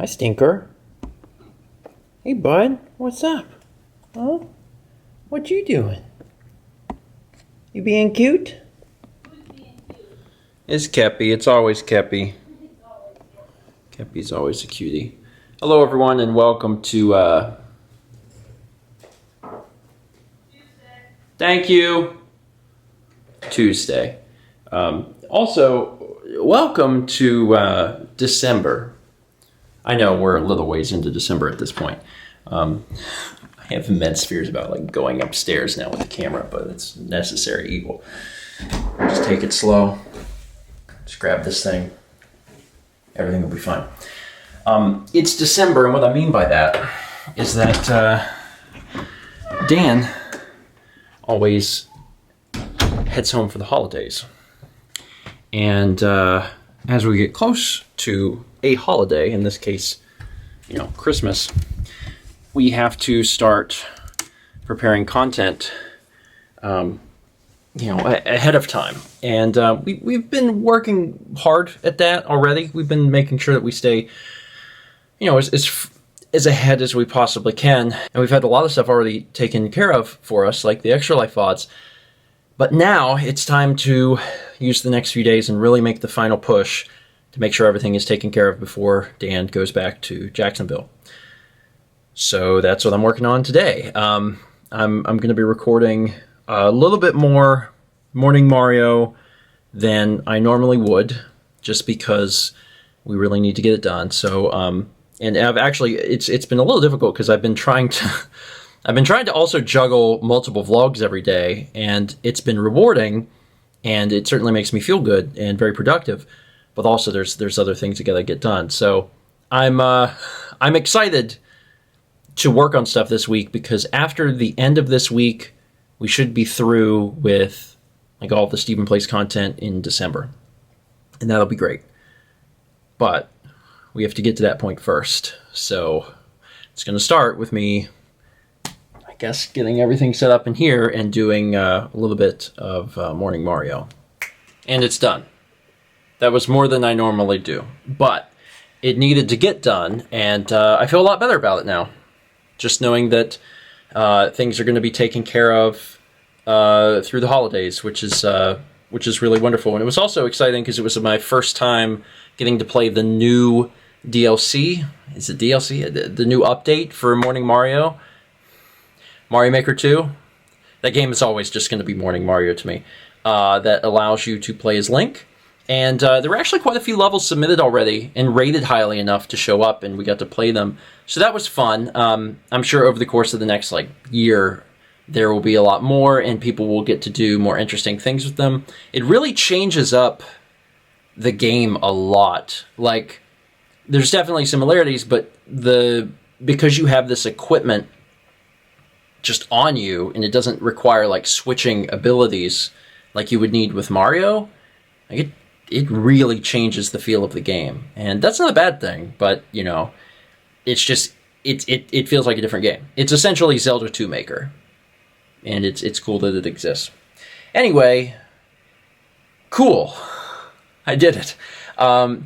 Hi, Stinker. Hey, bud. What's up? Huh? What you doing? You being cute? It's Keppy. It's always Keppy. Keppy's always a cutie. Hello, everyone, and welcome to, Thank you. Tuesday. Also, welcome to December. I know we're a little ways into December at this point. I have immense fears about like going upstairs now with the camera, but it's necessary evil. Just take it slow. Just grab this thing. Everything will be fine. It's December, and what I mean by that is that Dan always heads home for the holidays. And as we get close to a holiday, in this case, Christmas, we have to start preparing content, ahead of time. And we've been working hard at that already. We've been making sure that we stay, as ahead as we possibly can. And we've had a lot of stuff already taken care of for us, like the Extra Life VODs. But now it's time to use the next few days and really make the final push to make sure everything is taken care of before Dan goes back to Jacksonville. So that's what I'm working on today. I'm going to be recording a little bit more Morning Mario than I normally would, just because we really need to get it done. So, and I've actually, it's been a little difficult because I've been trying to also juggle multiple vlogs every day, and it's been rewarding, and it certainly makes me feel good and very productive. But also, there's other things that gotta get done. So I'm excited to work on stuff this week, because after the end of this week, we should be through with like all of the Stephen Plays content in December, and that'll be great. But we have to get to that point first. So it's going to start with me, I guess, getting everything set up in here and doing a little bit of Morning Mario. And it's done. That was more than I normally do. But it needed to get done, and I feel a lot better about it now. Just knowing that things are going to be taken care of through the holidays, which is really wonderful. And it was also exciting because it was my first time getting to play the new DLC. Is it DLC? The new update for Morning Mario. Mario Maker 2. That game is always just going to be Morning Mario to me. That allows you to play as Link. And there were actually quite a few levels submitted already and rated highly enough to show up, and we got to play them. So that was fun. I'm sure over the course of the next year, there will be a lot more, and people will get to do more interesting things with them. It really changes up the game a lot. There's definitely similarities, but because you have this equipment just on you, and it doesn't require switching abilities like you would need with Mario, it really changes the feel of the game. And that's not a bad thing, but it's just it feels like a different game. It's essentially Zelda 2 Maker. And it's cool that it exists. Anyway, cool. I did it.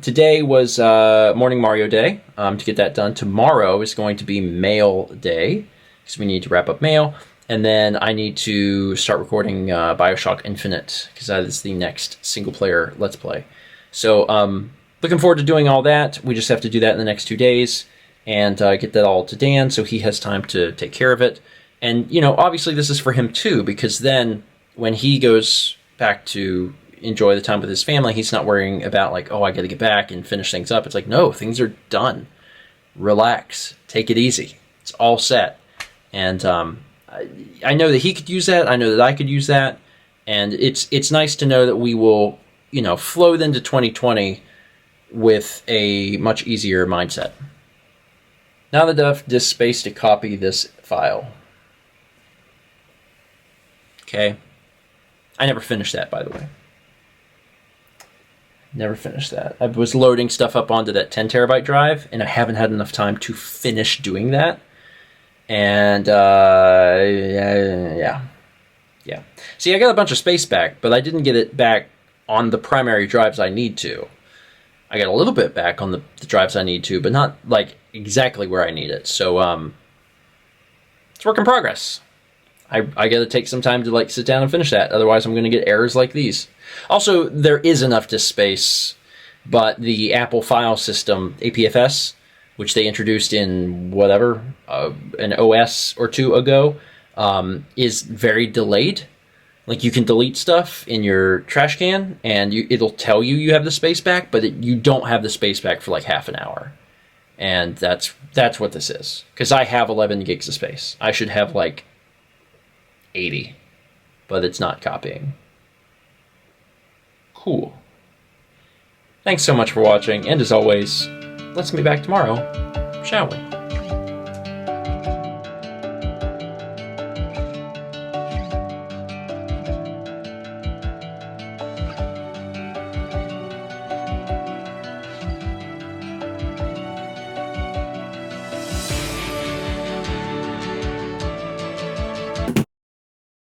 Today was Morning Mario Day. To get that done, tomorrow is going to be Mail Day, because we need to wrap up mail. And then I need to start recording Bioshock Infinite, because that is the next single-player Let's Play. So looking forward to doing all that. We just have to do that in the next 2 days and get that all to Dan so he has time to take care of it. And, obviously this is for him too, because then when he goes back to enjoy the time with his family, he's not worrying about I got to get back and finish things up. It's no, things are done. Relax. Take it easy. It's all set. And I know that he could use that. I know that I could use that. And it's nice to know that we will, float into 2020 with a much easier mindset. Now that I've just space to copy this file. Okay. I never finished that, by the way. Never finished that. I was loading stuff up onto that 10 terabyte drive, and I haven't had enough time to finish doing that. And, yeah. See, I got a bunch of space back, but I didn't get it back on the primary drives I need to. I got a little bit back on the drives I need to, but not like exactly where I need it. So it's work in progress. I got to take some time to like sit down and finish that. Otherwise, I'm going to get errors like these. Also, there is enough disk space, but the Apple file system, APFS, which they introduced in whatever, an OS or two ago, is very delayed. Like, you can delete stuff in your trash can, and it'll tell you have the space back, but you don't have the space back for like half an hour. And that's what this is. Because I have 11 gigs of space. I should have like 80, but it's not copying. Cool. Thanks so much for watching, and as always, let's meet back tomorrow, shall we?